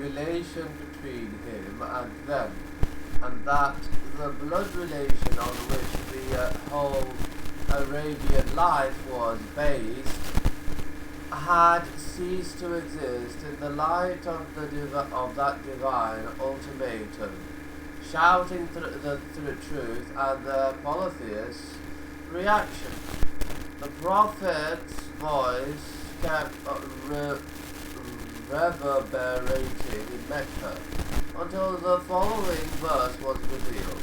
relation between him and them, and that the blood relation on which the whole Arabian life was based had ceased to exist in the light of that divine ultimatum, shouting the truth and the polytheist's reaction. The prophet's voice kept reverberating in Mecca until the following verse was revealed.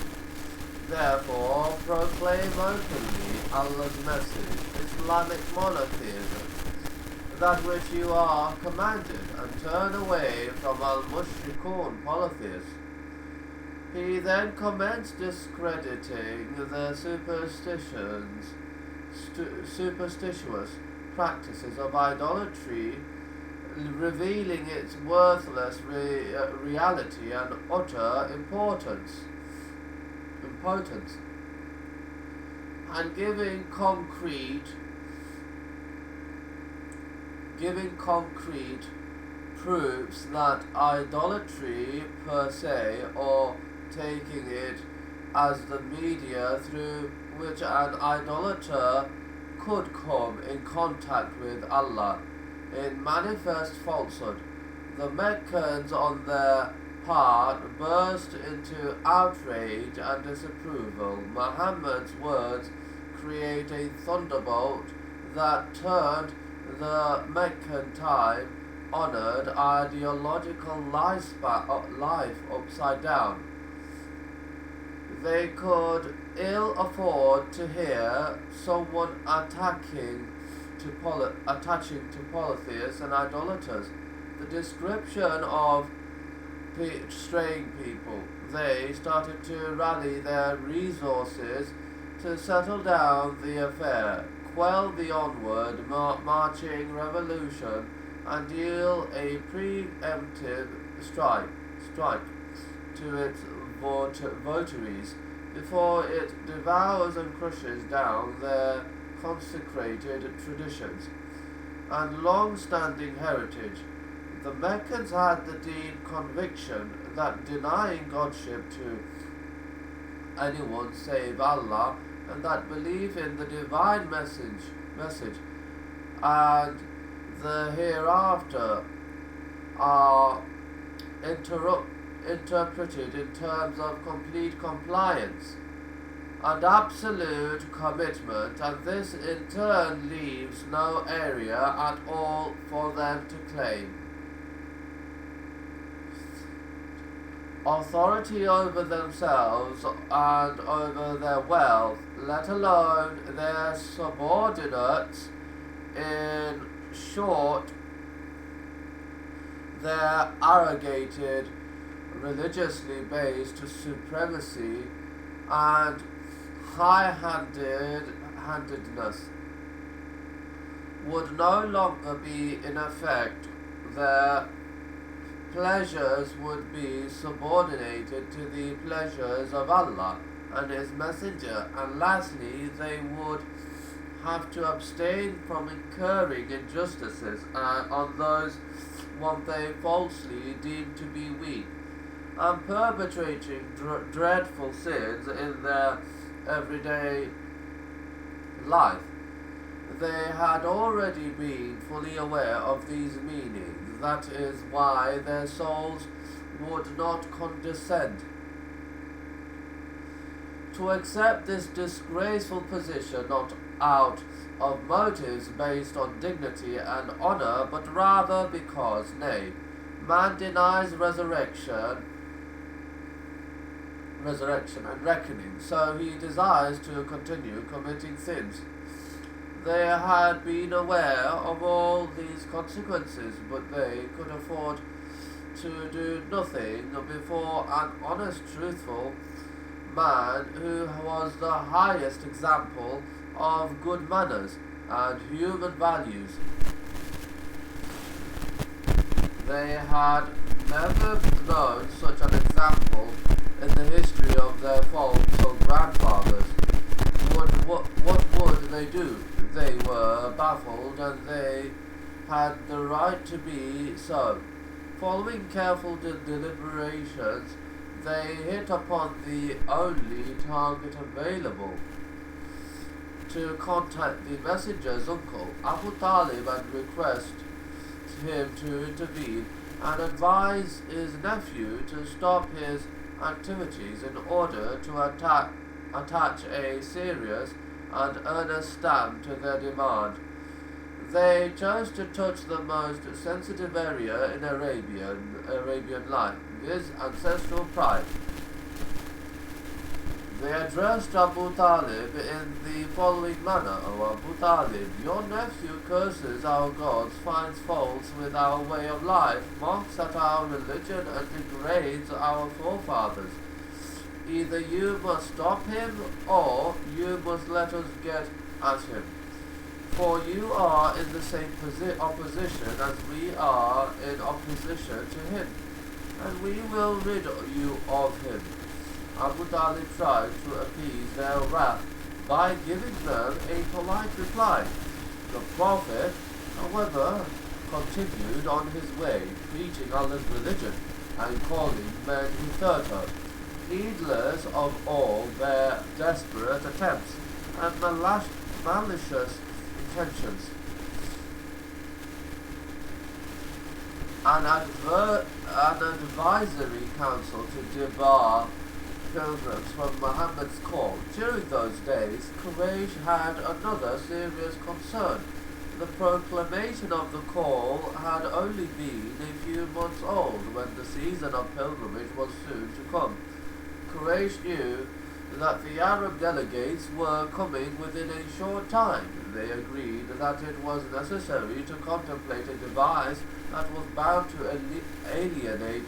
Therefore, proclaim openly Allah's message, Islamic monotheism, that which you are commanded, and turn away from al-mushrikun, polytheists. He then commenced discrediting the superstitious practices of idolatry, revealing its worthless reality and utter impotence, and giving concrete proofs that idolatry per se, or taking it as the media through which an idolater could come in contact with Allah, in manifest falsehood. The Meccans on their part burst into outrage and disapproval. Muhammad's words create a thunderbolt that turned the Meccan time-honored ideological life upside down. They could ill afford to hear someone attaching to polytheists and idolaters. The description of straying people. They started to rally their resources to settle down the affair, quell the onward marching revolution, and deal a preemptive strike to its votaries before it devours and crushes down their consecrated traditions and long-standing heritage. The Meccans had the deep conviction that denying godship to anyone save Allah, and that belief in the divine message and the hereafter are interpreted in terms of complete compliance and absolute commitment, and this in turn leaves no area at all for them to claim authority over themselves and over their wealth, let alone their subordinates. In short, their arrogated, religiously based supremacy and high-handedness would no longer be in effect. Their pleasures would be subordinated to the pleasures of Allah and His Messenger, and lastly, they would have to abstain from incurring injustices on those one they falsely deemed to be weak, and perpetrating dreadful sins in their everyday life. They had already been fully aware of these meanings. That is why their souls would not condescend to accept this disgraceful position, not out of motives based on dignity and honor, but rather because, nay, man denies resurrection and reckoning, so he desires to continue committing sins. They had been aware of all these consequences, but they could afford to do nothing before an honest, truthful man who was the highest example of good manners and human values. They had never known such an example in the history of their faults or grandfathers. What would they do? They were baffled, and they had the right to be so, Following careful deliberations, they hit upon the only target available to contact the messenger's uncle, Abu Talib, and request him to intervene and advise his nephew to stop his activities in order to attach a serious and earnest stamp to their demand. They chose to touch the most sensitive area in Arabian life, viz. Ancestral pride. They addressed Abu Talib in the following manner: O Abu Talib, your nephew curses our gods, finds faults with our way of life, mocks at our religion, and degrades our forefathers. Either you must stop him, or you must let us get at him. For you are in the same opposition as we are in opposition to him, and we will rid you of him. Abu Talib tried to appease their wrath by giving them a polite reply. The Prophet, however, continued on his way, preaching Allah's religion and calling men hitherto, heedless of all their desperate attempts and malicious intentions. An advisory council to debar pilgrims from Muhammad's call. During those days, Quraysh had another serious concern. The proclamation of the call had only been a few months old when the season of pilgrimage was soon to come. Quraysh knew that the Arab delegates were coming within a short time. They agreed that it was necessary to contemplate a device that was bound to alienate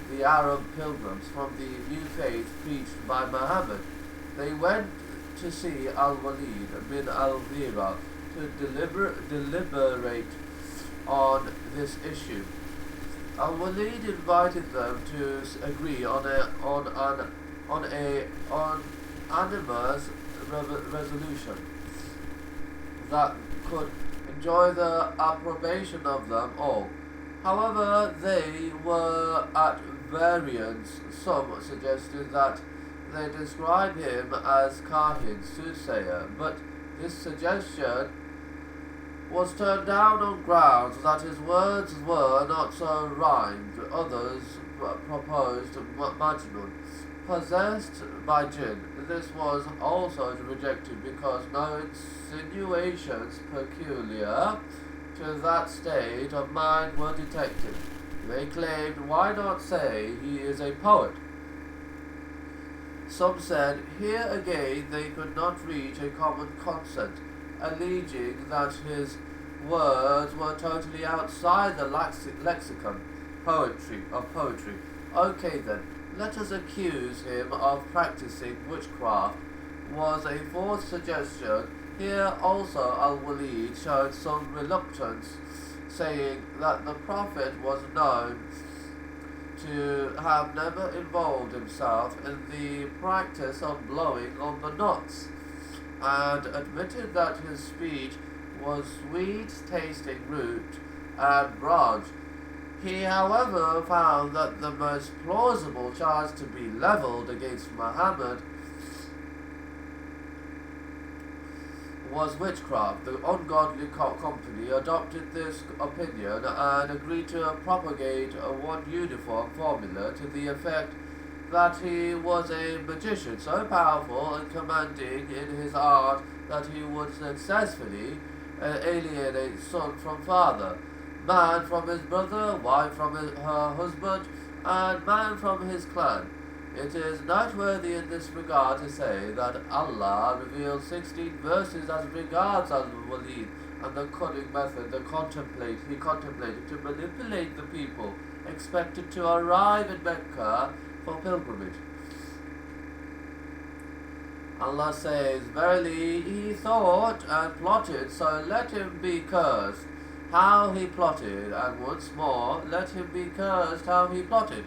the Arab pilgrims from the new faith preached by Muhammad. They went to see Al-Walid bin al-Mughira to deliberate on this issue. Al-Walid invited them to agree on an unanimous resolution that could enjoy the approbation of them all. However, they were at variance. Some suggested that they describe him as Kahin, soothsayer, but this suggestion was turned down on grounds that his words were not so rhymed. Others proposed Majnun, possessed by jinn. This was also rejected because no insinuations peculiar to that state of mind were detected. They claimed, why not say he is a poet? Some said, here again they could not reach a common consent, alleging that his words were totally outside the lexicon of poetry. Okay then, let us accuse him of practicing witchcraft, was a fourth suggestion. Here also Al-Walid showed some reluctance, saying that the Prophet was known to have never involved himself in the practice of blowing on the knots, and admitted that his speech was sweet-tasting root and branch. He, however, found that the most plausible charge to be levelled against Muhammad was witchcraft. The ungodly company adopted this opinion and agreed to propagate one uniform formula to the effect that he was a magician so powerful and commanding in his art that he would successfully alienate son from father, man from his brother, wife from her husband, and man from his clan. It is noteworthy in this regard to say that Allah revealed 16 verses as regards Al-Walid and the cunning method he contemplated to manipulate the people expected to arrive in Mecca for pilgrimage. Allah says, verily he thought and plotted, so let him be cursed. How he plotted, and once more, let him be cursed how he plotted.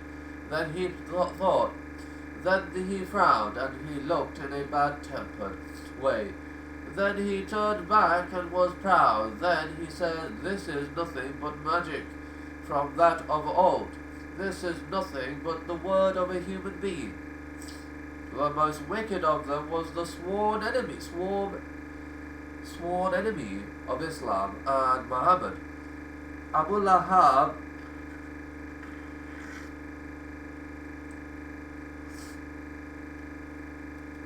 Then he thought, then he frowned, and he looked in a bad-tempered way. Then he turned back and was proud. Then he said, this is nothing but magic. from that of old. This is nothing but the word of a human being. The most wicked of them was the sworn enemy of Islam and Muhammad. Abu Lahab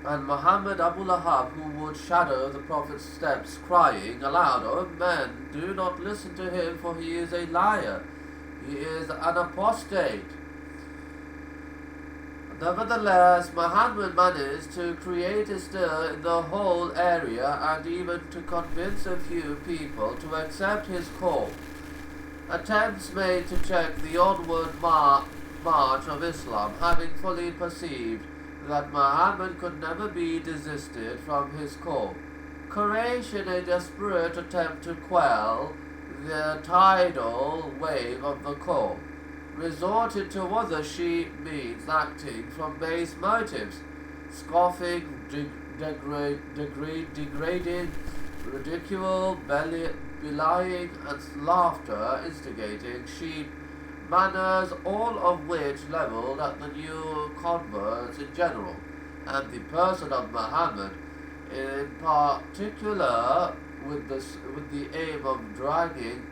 and Muhammad Abu Lahab, who would shadow the Prophet's steps, crying aloud, O men, do not listen to him, for he is a liar. He is an apostate. Nevertheless, Muhammad managed to create a stir in the whole area and even to convince a few people to accept his call. Attempts made to check the onward march of Islam, having fully perceived that Muhammad could never be desisted from his call. Quraysh, in a desperate attempt to quell the tidal wave of the call, resorted to other means acting from base motives, scoffing, degrading, ridicule, belying, and laughter, instigating sheep manners, all of which levelled at the new converts in general, and the person of Muhammad in particular, with the aim of dragging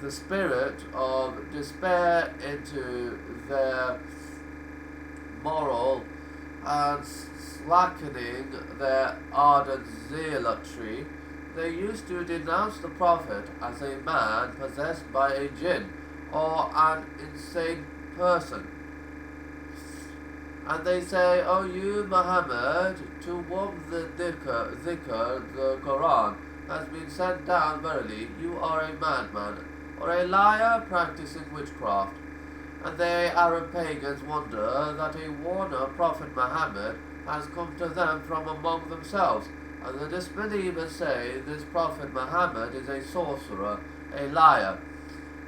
the spirit of despair into their moral and slackening their ardent zealotry. They used to denounce the Prophet as a man possessed by a jinn or an insane person. And they say, O you Muhammad, to whom the dhikr, the Quran, has been sent down, verily, you are a madman, or a liar practicing witchcraft. And they Arab pagans wonder that a warner Prophet Muhammad has come to them from among themselves. And the disbelievers say this Prophet Muhammad is a sorcerer, a liar.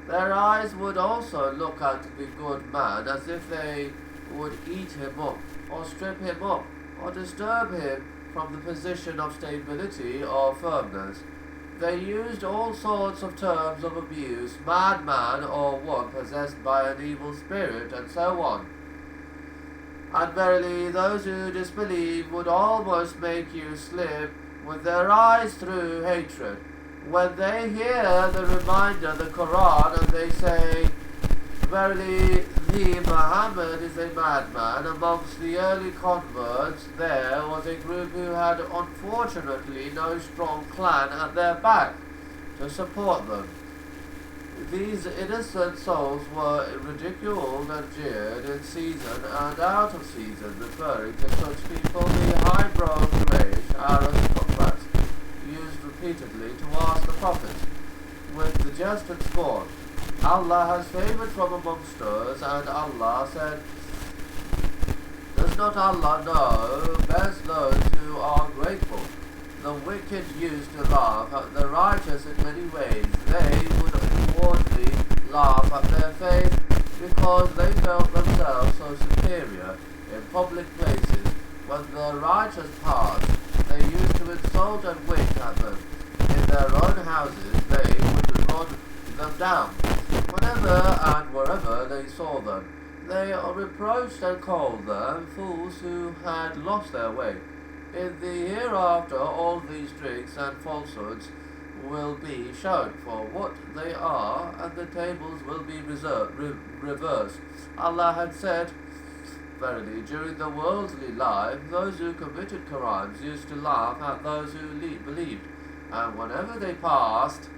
Their eyes would also look at the good man as if they would eat him up, or strip him up, or disturb him from the position of stability or firmness. They used all sorts of terms of abuse, madman, or one possessed by an evil spirit, and so on. And verily, those who disbelieve would almost make you slip with their eyes through hatred. When they hear the reminder, the Quran, and they say, verily, he, Muhammad, is a madman. Amongst the early converts, there was a group who had unfortunately no strong clan at their back to support them. These innocent souls were ridiculed and jeered in season and out of season, referring to such people the high-brown Quraysh aristocrats used repeatedly to ask the Prophet, with the jest and scorn, Allah has favoured from amongst us, and Allah said, does not Allah know best those who are grateful? The wicked used to laugh at the righteous in many ways. They would inwardly laugh at their faith because they felt themselves so superior in public places. When the righteous passed, they used to insult and wink at them. In their own houses, they would run them down. Whenever and wherever they saw them, they reproached and called them fools who had lost their way. In the hereafter, all these tricks and falsehoods will be shown for what they are, and the tables will be reversed. Allah had said, verily, during the worldly life, those who committed crimes used to laugh at those who believed, and whenever they passed,